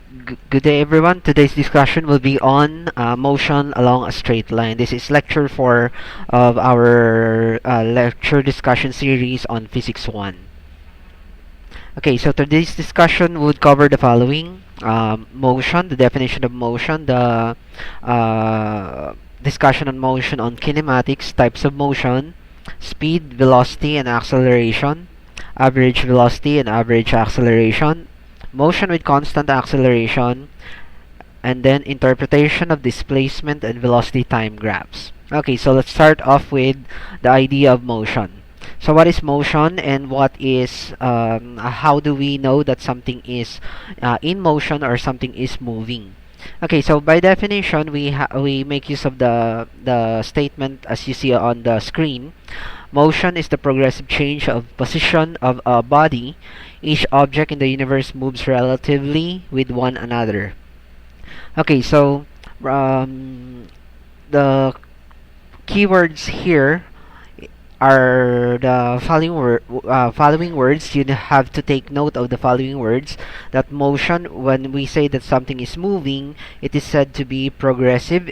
Good day, everyone. Today's discussion will be on motion along a straight line. This is lecture 4 of our lecture discussion series on Physics 1. Okay, so today's discussion would cover the following: motion, the definition of motion, the discussion on motion on kinematics, types of motion, speed, velocity, and acceleration, average velocity and average acceleration, motion with constant acceleration, and then interpretation of displacement and velocity time graphs. Okay, so let's start off with the idea of motion. So what is motion, and what is how do we know that something is in motion or something is moving? Okay, so by definition, we make use of the statement as you see on the screen. Motion is the progressive change of position of a body. Each object in the universe moves relatively with one another. Okay, so the keywords here are the following words. You have to take note of the following words. That motion, when we say that something is moving, it is said to be progressive.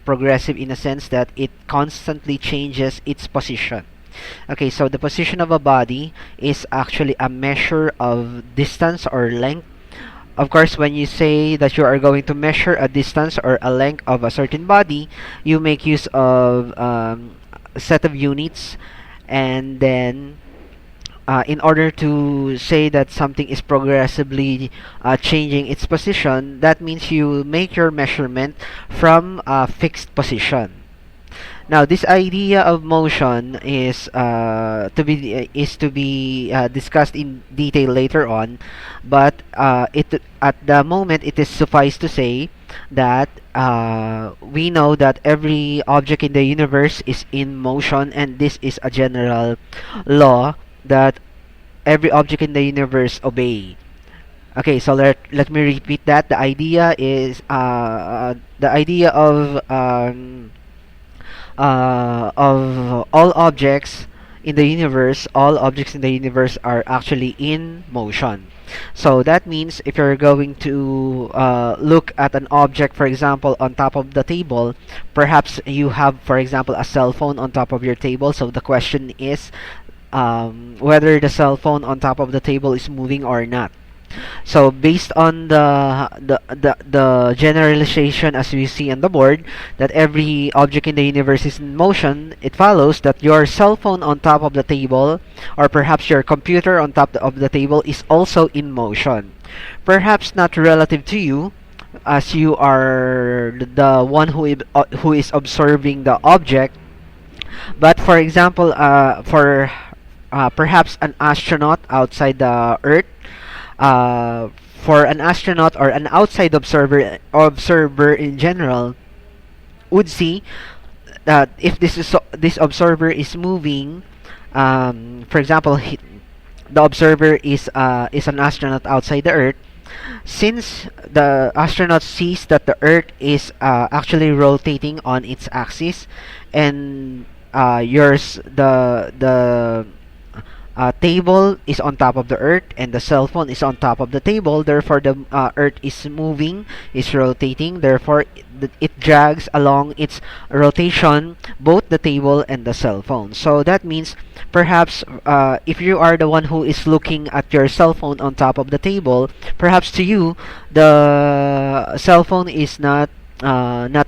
Progressive in a sense that it constantly changes its position. Okay, so the position of a body is actually a measure of distance or length. Of course, when you say that you are going to measure a distance or a length of a certain body, you make use of a set of units, and then in order to say that something is progressively changing its position, that means you make your measurement from a fixed position. Now, this idea of motion is to be discussed in detail later on, but it at the moment it is suffice to say that we know that every object in the universe is in motion, and this is a general law that every object in the universe obey. Okay, so let me repeat that. The idea is the idea of all objects in the universe are actually in motion. So that means if you're going to look at an object, for example, on top of the table, perhaps you have, for example, a cell phone on top of your table. So the question is whether the cell phone on top of the table is moving or not. So based on the generalization as we see on the board, that every object in the universe is in motion, it follows that your cell phone on top of the table, or perhaps your computer on top of the table, is also in motion. Perhaps not relative to you, as you are the one who is observing the object, but for example, for perhaps an astronaut outside the Earth, uh, for an astronaut or an outside observer in general would see that if this observer is moving, for example, the observer is an astronaut outside the Earth. Since the astronaut sees that the Earth is actually rotating on its axis, and yours the table is on top of the Earth, and the cell phone is on top of the table. Therefore, the Earth is moving, is rotating. Therefore, it drags along its rotation both the table and the cell phone. So that means perhaps if you are the one who is looking at your cell phone on top of the table, perhaps to you the cell phone is not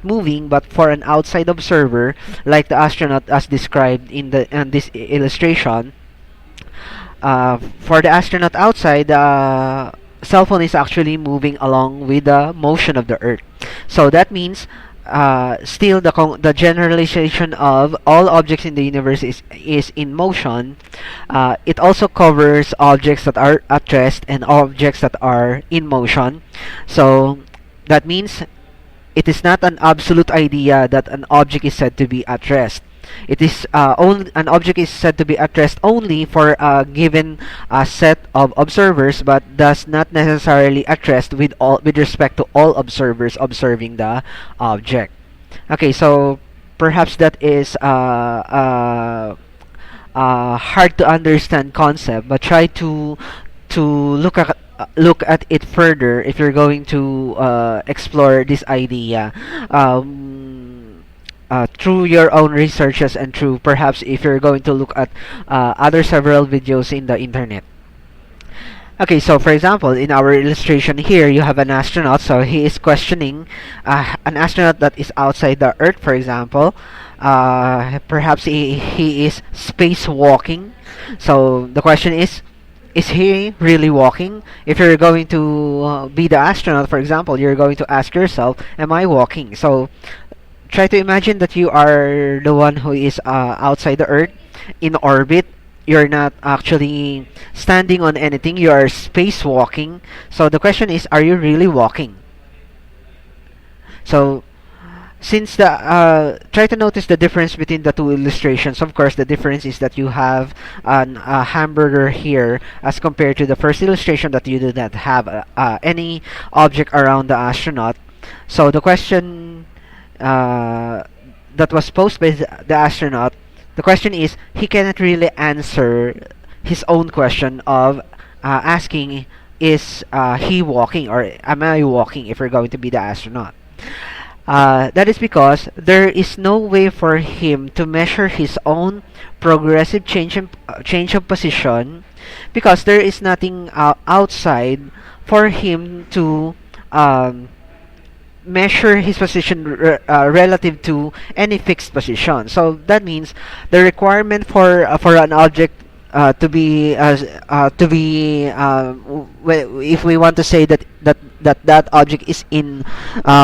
moving, but for an outside observer, like the astronaut as described in this illustration, for the astronaut outside, the cell phone is actually moving along with the motion of the Earth. So that means still the generalization of all objects in the universe is in motion. It also covers objects that are at rest and objects that are in motion. So that means it is not an absolute idea that an object is said to be at rest. It is only an object is said to be at rest only for a given set of observers, but does not necessarily at rest with respect to all observers observing the object. Okay, so perhaps that is hard to understand concept, but try to look look at it further, if you're going to explore this idea through your own researches, and through perhaps if you're going to look at other several videos in the internet. Okay, so for example, in our illustration here, you have an astronaut. So he is questioning an astronaut that is outside the Earth, for example. Perhaps he is spacewalking. So the question is he really walking? If you're going to be the astronaut, for example, you're going to ask yourself, am I walking? So try to imagine that you are the one who is outside the Earth in orbit. You're not actually standing on anything, you are spacewalking. So the question is, are you really walking? So since the try to notice the difference between the two illustrations. Of course, the difference is that you have a hamburger here as compared to the first illustration that you do not have any object around the astronaut. So the question that was posed by the astronaut, the question is, he cannot really answer his own question of asking, is he walking, or am I walking, if we're going to be the astronaut. That is because there is no way for him to measure his own progressive change of position, because there is nothing outside for him to measure his position relative to any fixed position. So that means the requirement for an object if we want to say that object is in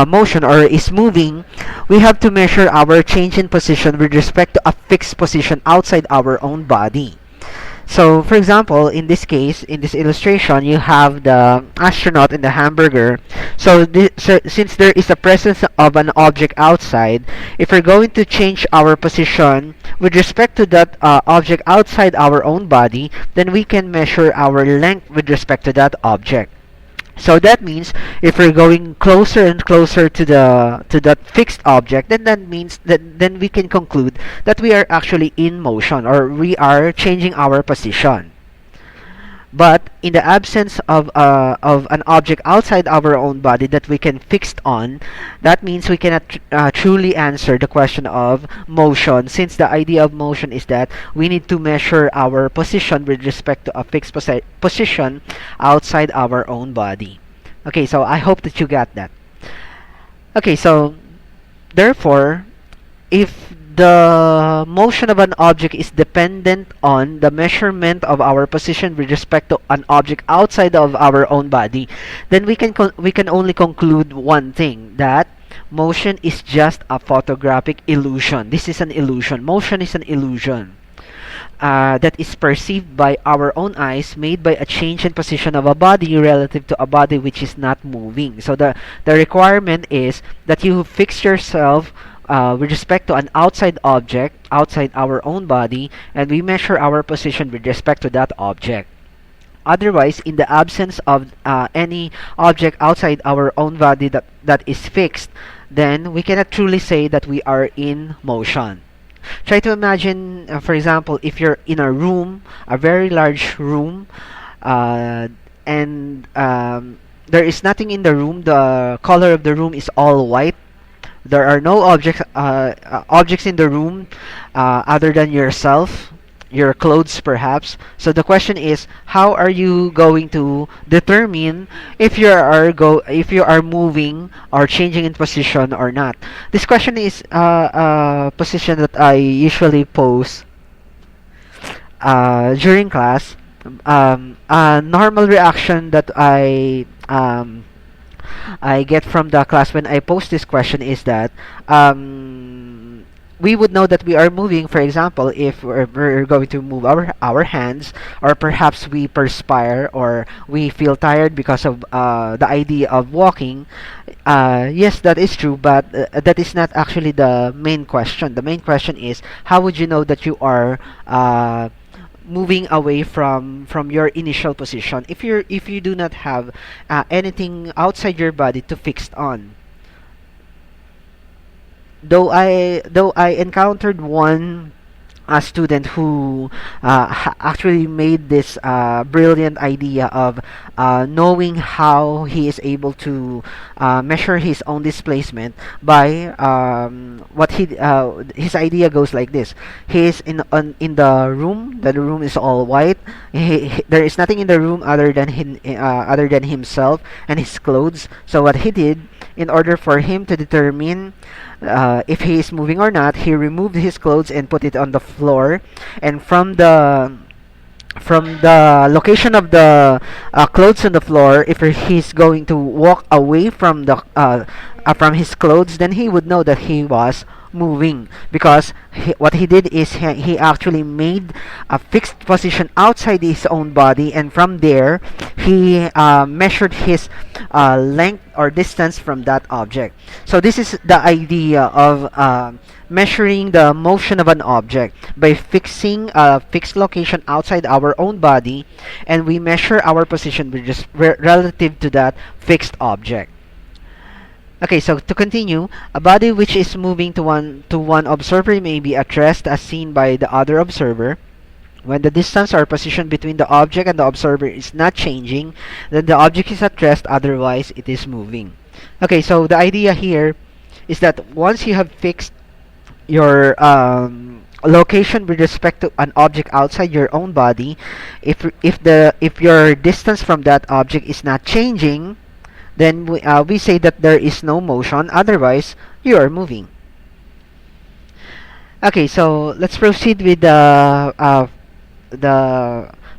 motion or is moving, we have to measure our change in position with respect to a fixed position outside our own body. So, for example, in this case, in this illustration, you have the astronaut and the hamburger. So, since there is a presence of an object outside, if we're going to change our position with respect to that object outside our own body, then we can measure our length with respect to that object. So that means if we're going closer and closer to that fixed object, then that means that then we can conclude that we are actually in motion, or we are changing our position. But in the absence of an object outside our own body that we can fix on, that means we cannot truly answer the question of motion, since the idea of motion is that we need to measure our position with respect to a fixed position outside our own body. Okay, so I hope that you got that. Okay, so therefore, if the motion of an object is dependent on the measurement of our position with respect to an object outside of our own body, then we can only conclude one thing, that motion is just a photographic illusion. This is an illusion. Motion is an illusion that is perceived by our own eyes, made by a change in position of a body relative to a body which is not moving. So the requirement is that you fix yourself with respect to an outside object outside our own body, and we measure our position with respect to that object. Otherwise, in the absence of any object outside our own body that is fixed, then we cannot truly say that we are in motion. Try to imagine, for example, if you're in a room, a very large room, and there is nothing in the room. The color of the room is all white. There are no objects in the room other than yourself, your clothes perhaps. So the question is, how are you going to determine if if you are moving or changing in position or not? This question is a position that I usually pose during class. A normal reaction that I get from the class when I post this question is that we would know that we are moving. For example, if we're going to move our hands, or perhaps we perspire or we feel tired because of the idea of walking. Yes, that is true, but that is not actually the main question. The main question is, how would you know that you are moving away from your initial position if you do not have anything outside your body to fix on? Though I encountered one a student who actually made this brilliant idea of knowing how he is able to measure his own displacement by what he his idea goes like this. He is in the room. The room is all white. There is nothing in the room other than himself and his clothes. So what he did, in order for him to determine if he is moving or not, he removed his clothes and put it on the floor, and from the location of the clothes on the floor, if he's going to walk away from his clothes, then he would know that he was moving, because what he did is he actually made a fixed position outside his own body, and from there he measured his length or distance from that object. So this is the idea of measuring the motion of an object by fixing a fixed location outside our own body, and we measure our position with just relative to that fixed object. Okay, so to continue, a body which is moving to one observer may be at rest as seen by the other observer. When the distance or position between the object and the observer is not changing, then the object is at rest, otherwise it is moving. Okay, so the idea here is that once you have fixed your location with respect to an object outside your own body, if your distance from that object is not changing, then we say that there is no motion, otherwise you are moving. Okay, so let's proceed with the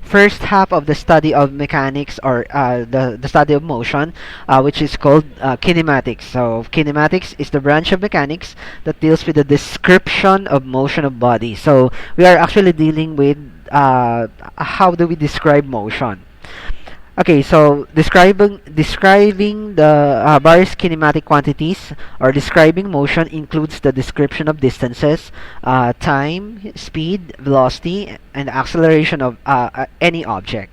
first half of the study of mechanics, or the study of motion, which is called kinematics. So kinematics is the branch of mechanics that deals with the description of motion of bodies. So we are actually dealing with how do we describe motion. Okay, so describing the various kinematic quantities or describing motion includes the description of distances, time, speed, velocity, and acceleration of any object.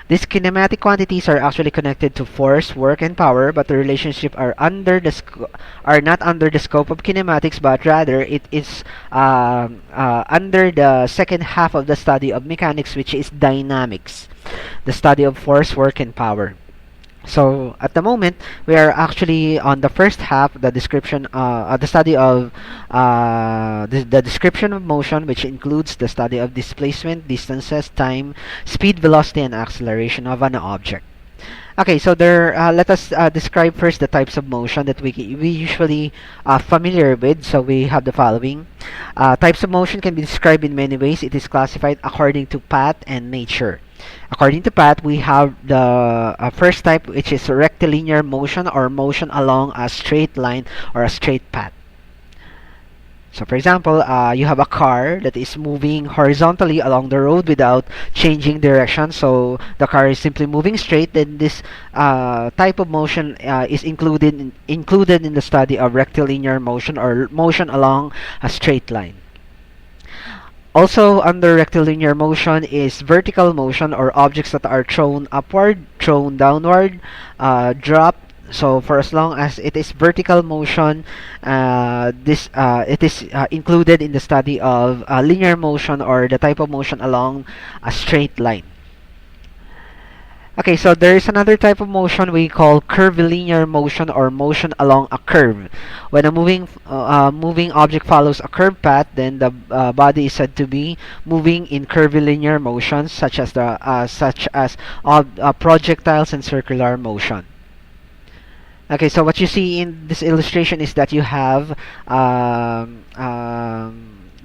These kinematic quantities are actually connected to force, work, and power, but the relationship are not under the scope of kinematics, but rather it is under the second half of the study of mechanics, which is dynamics, the study of force, work, and power. So at the moment, we are actually on the first half, the description, the study of the description of motion, which includes the study of displacement, distances, time, speed, velocity, and acceleration of an object. Okay, so let us describe first the types of motion that we usually are familiar with. So we have the following. Types of motion can be described in many ways. It is classified according to path and nature. According to path, we have the first type, which is rectilinear motion, or motion along a straight line or a straight path. So for example, you have a car that is moving horizontally along the road without changing direction. So the car is simply moving straight. Then this type of motion is included in the study of rectilinear motion, or motion along a straight line. Also under rectilinear motion is vertical motion, or objects that are thrown upward, thrown downward, dropped. So for as long as it is vertical motion, it is included in the study of linear motion, or the type of motion along a straight line. Okay, so there is another type of motion we call curvilinear motion, or motion along a curve. When a moving object follows a curved path, then the body is said to be moving in curvilinear motion, such as projectiles and circular motion. Okay, so what you see in this illustration is that you have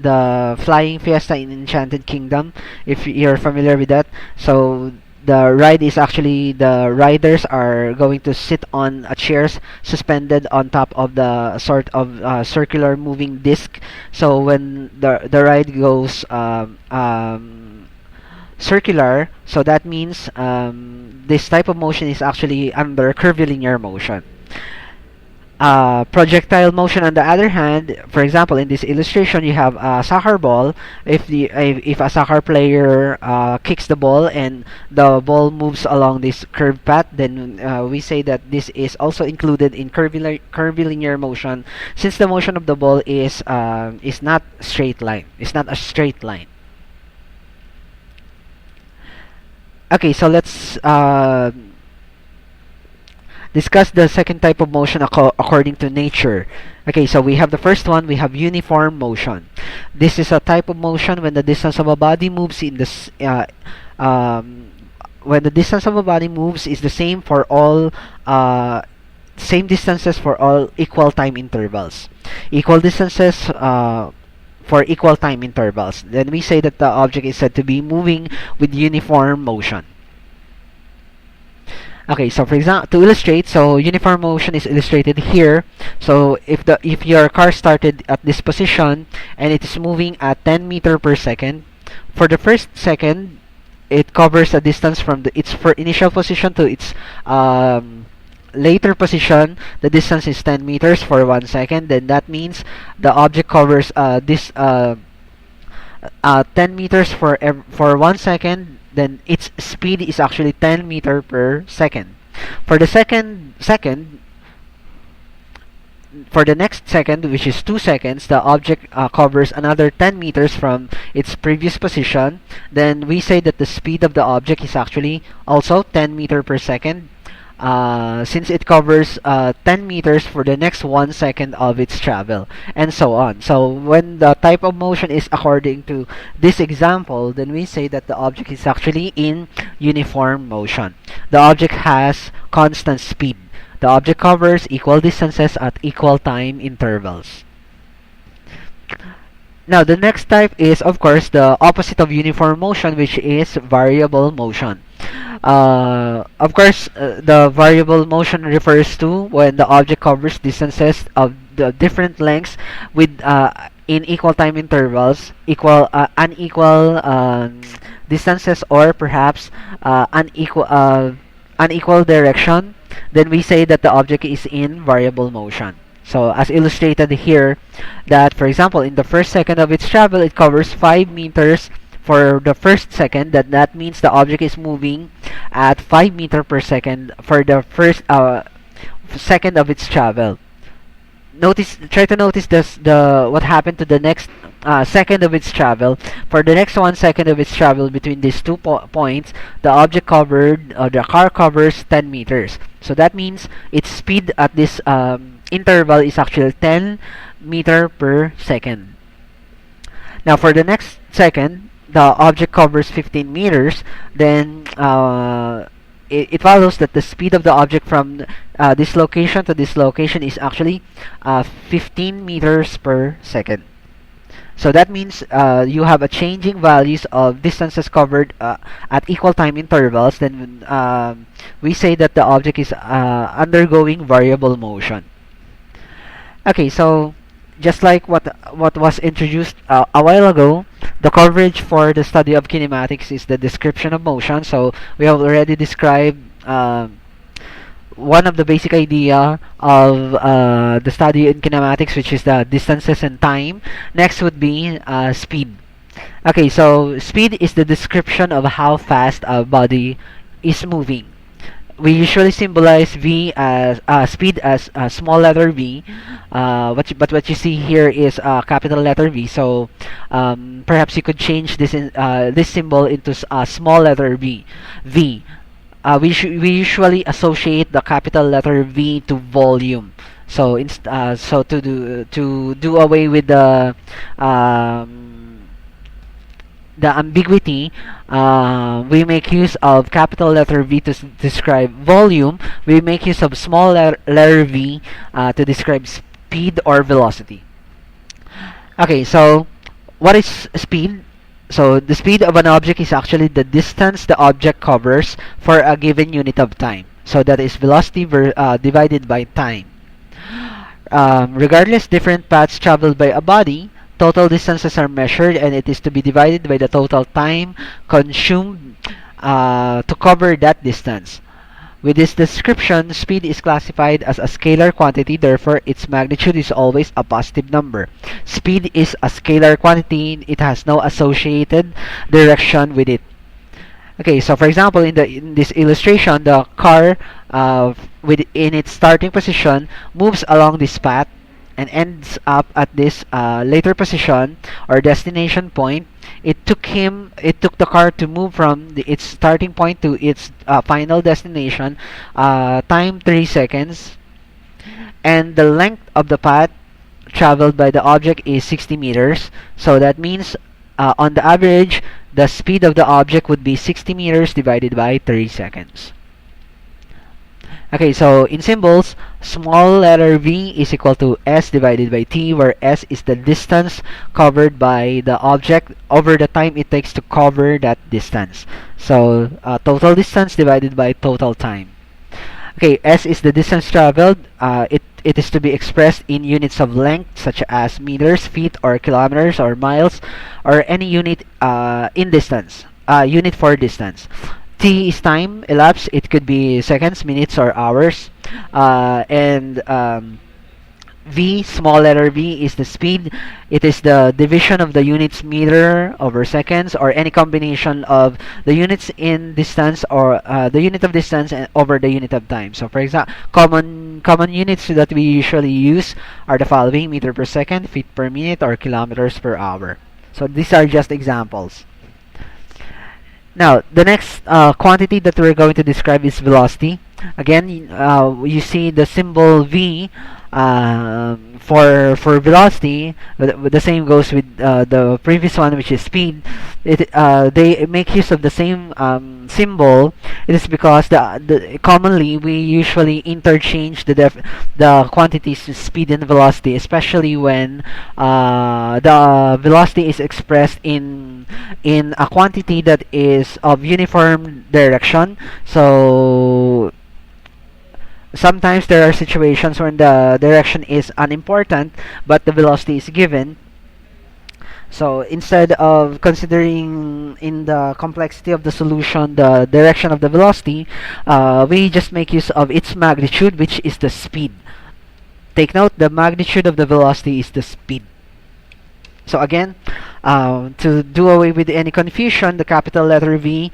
the flying fiesta in Enchanted Kingdom, if you're familiar with that. So the ride is actually, the riders are going to sit on chairs suspended on top of the sort of circular moving disc. So when the ride goes circular, so that means this type of motion is actually under curvilinear motion. Projectile motion, on the other hand, for example, in this illustration, you have a soccer ball. If a soccer player kicks the ball and the ball moves along this curved path, then we say that this is also included in curvilinear motion, since the motion of the ball is not straight line. It's not a straight line. Okay, so let's discuss the second type of motion according to nature. Okay, so we have the first one, we have uniform motion. This is a type of motion when the distance of a body moves in this when the distance of a body moves is the same for all same distances for all equal time intervals. Equal distances for equal time intervals. Then we say that the object is said to be moving with uniform motion. Okay, so for example, to illustrate, so uniform motion is illustrated here. So if your car started at this position and it is moving at 10 meter per second, for the first second, it covers a distance from its initial position to its later position. The distance is 10 meters for 1 second. Then that means the object covers this 10 meters for 1 second. Then its speed is actually 10 meter per second. For the for the next second, which is 2 seconds, the object covers another 10 meters from its previous position. Then we say that the speed of the object is actually also 10 meter per second, since it covers 10 meters for the next 1 second of its travel, and so on. So when the type of motion is according to this example, then we say that the object is actually in uniform motion. The object has constant speed. The object covers equal distances at equal time intervals. Now, the next type is, of course, the opposite of uniform motion, which is variable motion. Of course, the variable motion refers to when the object covers distances of the different lengths with in equal time intervals, unequal distances, or perhaps unequal direction. Then we say that the object is in variable motion. So as illustrated here, that for example, in the first second of its travel, it covers 5 meters for the first second. That means the object is moving at 5 meter per second for the first second of its travel. Try to notice the what happened to the next second of its travel. For the next 1 second of its travel between these two points, the car covers 10 meters. So that means its speed at this interval is actually 10 meter per second. Now for the next second, the object covers 15 meters. Then it follows that the speed of the object from this location to this location is actually 15 meters per second. So that means you have a changing values of distances covered at equal time intervals. Then we say that the object is undergoing variable motion. Okay, so just like what was introduced a while ago, the coverage for the study of kinematics is the description of motion. So we have already described one of the basic idea of the study in kinematics, which is the distances and time. Next would be speed. Okay, so speed is the description of how fast a body is moving. We usually symbolize V as speed as a small letter V. But what you see here is a capital letter V. So perhaps you could change this symbol into a small letter V. V. We usually associate the capital letter V to volume. So so to do away with the ambiguity, we make use of capital letter V to describe volume. We make use of small letter V to describe speed or velocity. Okay, so what is speed? So the speed of an object is actually the distance the object covers for a given unit of time. So that is velocity divided by time. Regardless different paths traveled by a body, total distances are measured, and it is to be divided by the total time consumed to cover that distance. With this description, speed is classified as a scalar quantity, therefore its magnitude is always a positive number. Speed is a scalar quantity, it has no associated direction with it. Okay, so for example, in this illustration, the car in its starting position moves along this path and ends up at this later position or destination point. It took the car to move from its starting point to its final destination, time 3 seconds, and the length of the path traveled by the object is 60 meters. So that means on the average, the speed of the object would be 60 meters divided by 3 seconds. Okay, so in symbols, small letter v is equal to s divided by t, where s is the distance covered by the object over the time it takes to cover that distance. So total distance divided by total time. Okay, s is the distance traveled. It is to be expressed in units of length, such as meters, feet, or kilometers, or miles, or any unit in distance. Unit for distance. T is time elapsed. It could be seconds, minutes, or hours. And V, small letter v, is the speed. It is the division of the units meter over seconds, or any combination of the units in distance, or the unit of distance and over the unit of time. So for example, common units that we usually use are the following: meter per second, feet per minute, or kilometers per hour. So these are just examples. Now, the next quantity that we're going to describe is velocity. Again, you see the symbol V for velocity. The same goes with the previous one, which is speed. They make use of the same symbol. It is because commonly we usually interchange the quantities speed and velocity, especially when the velocity is expressed in a quantity that is of uniform direction. So sometimes there are situations when the direction is unimportant, but the velocity is given. So instead of considering in the complexity of the solution the direction of the velocity, we just make use of its magnitude, which is the speed. Take note, the magnitude of the velocity is the speed. So again, to do away with any confusion, the capital letter V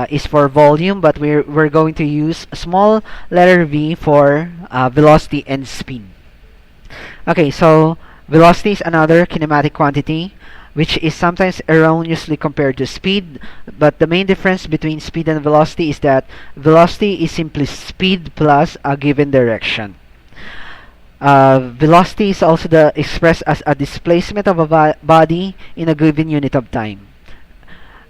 is for volume, but we're going to use small letter v for velocity and speed. Okay, so velocity is another kinematic quantity which is sometimes erroneously compared to speed, but the main difference between speed and velocity is that velocity is simply speed plus a given direction. Velocity is also expressed as a displacement of a body in a given unit of time.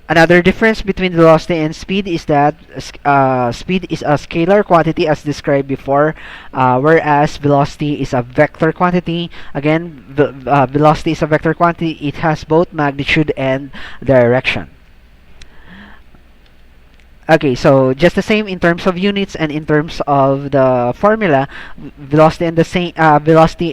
Another difference between velocity and speed is that speed is a scalar quantity as described before, whereas velocity is a vector quantity. Again, velocity is a vector quantity. It has both magnitude and direction. Okay, so just the same in terms of units and in terms of the formula, velocity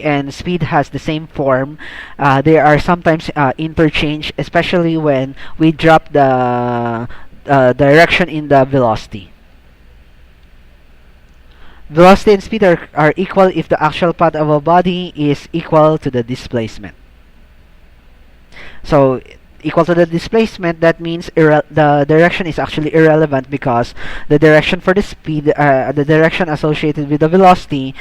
and speed has the same form. They are sometimes interchanged, especially when we drop the direction in the velocity. Velocity and speed are equal if the actual path of a body is equal to the displacement. So equal to the displacement, that means the direction is actually irrelevant, because the direction for the speed, the direction associated with the velocity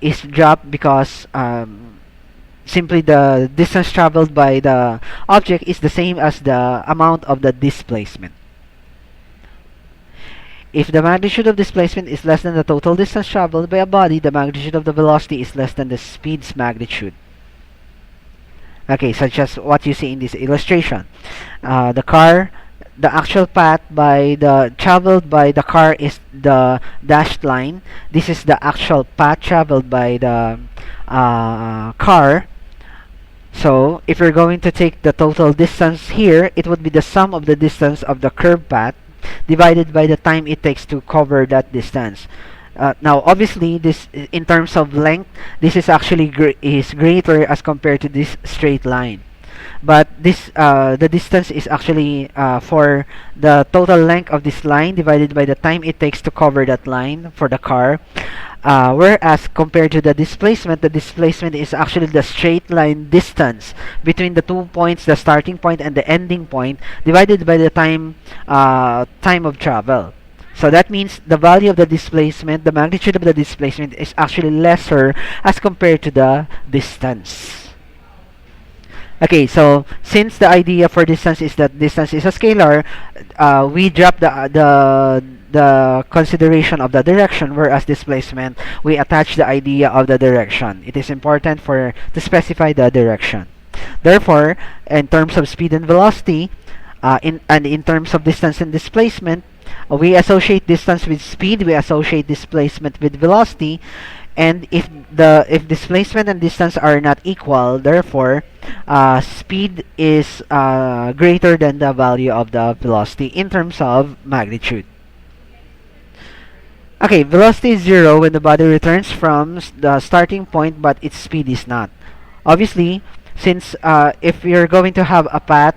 is dropped because simply the distance traveled by the object is the same as the amount of the displacement. If the magnitude of displacement is less than the total distance traveled by a body, the magnitude of the velocity is less than the speed's magnitude. Okay, such as what you see in this illustration. The actual path traveled by the car is the dashed line. This is the actual path traveled by the car. So if you're going to take the total distance here, it would be the sum of the distance of the curved path divided by the time it takes to cover that distance. Now, obviously, this in terms of length, this is actually is greater as compared to this straight line. but this the distance is actually for the total length of this line divided by the time it takes to cover that line for the car. Whereas compared to the displacement is actually the straight line distance between the 2 points, the starting point and the ending point, divided by the time of travel. So that means the value of the displacement, the magnitude of the displacement is actually lesser as compared to the distance. Okay, so since the idea for distance is that distance is a scalar, we drop the consideration of the direction, whereas displacement we attach the idea of the direction. It is important for to specify the direction. Therefore, in terms of speed and velocity, in terms of distance and displacement, we associate distance with speed, we associate displacement with velocity, and if displacement and distance are not equal, therefore speed is greater than the value of the velocity in terms of magnitude. Okay, velocity is zero when the body returns from the starting point, but its speed is not. Obviously, since if you're going to have a path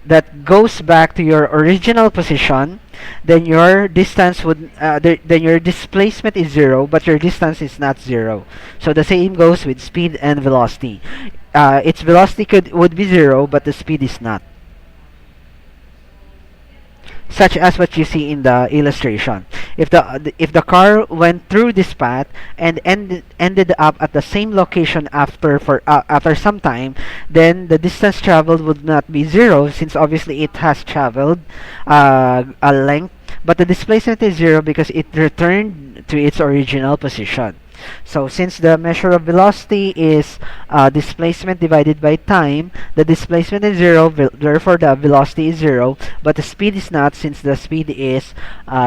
that goes back to your original position, then your distance would then your displacement is zero, but your distance is not zero. So the same goes with speed and velocity. Its velocity would be zero, but the speed is not, such as what you see in the illustration. If the car went through this path and ended up at the same location after some time, then the distance traveled would not be zero, since obviously it has traveled a length, but the displacement is zero because it returned to its original position. So since the measure of velocity is displacement divided by time, the displacement is zero, therefore the velocity is zero, but the speed is not, since the speed is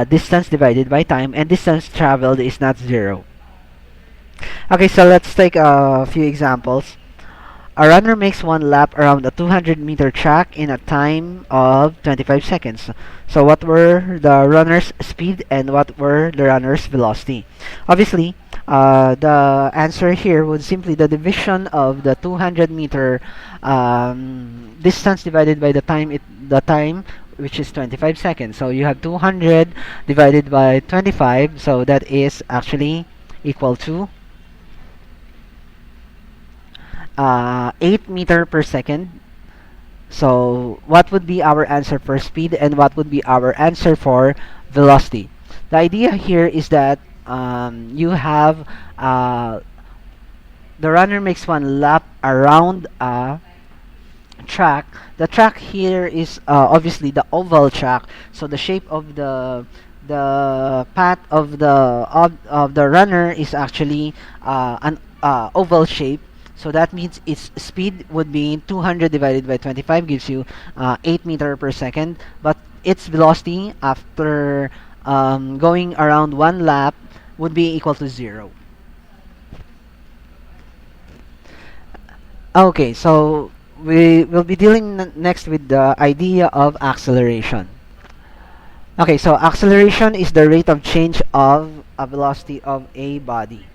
distance divided by time, and distance traveled is not zero. Okay, so let's take a few examples. A runner makes one lap around a 200-meter track in a time of 25 seconds. So what were the runner's speed and what were the runner's velocity? Obviously, the answer here would simply the division of the 200-meter distance divided by the time, which is 25 seconds. So you have 200 divided by 25, so that is actually equal to 8 meter per second. So what would be our answer for speed and what would be our answer for velocity? The idea here is that you have the runner makes one lap around a track. The track here is obviously the oval track, so the shape of the path of the runner is actually an oval shape. So that means its speed would be 200 divided by 25 gives you 8 meter per second. But its velocity after going around one lap would be equal to 0. Okay, so we will be dealing next with the idea of acceleration. Okay, so acceleration is the rate of change of a velocity of a body.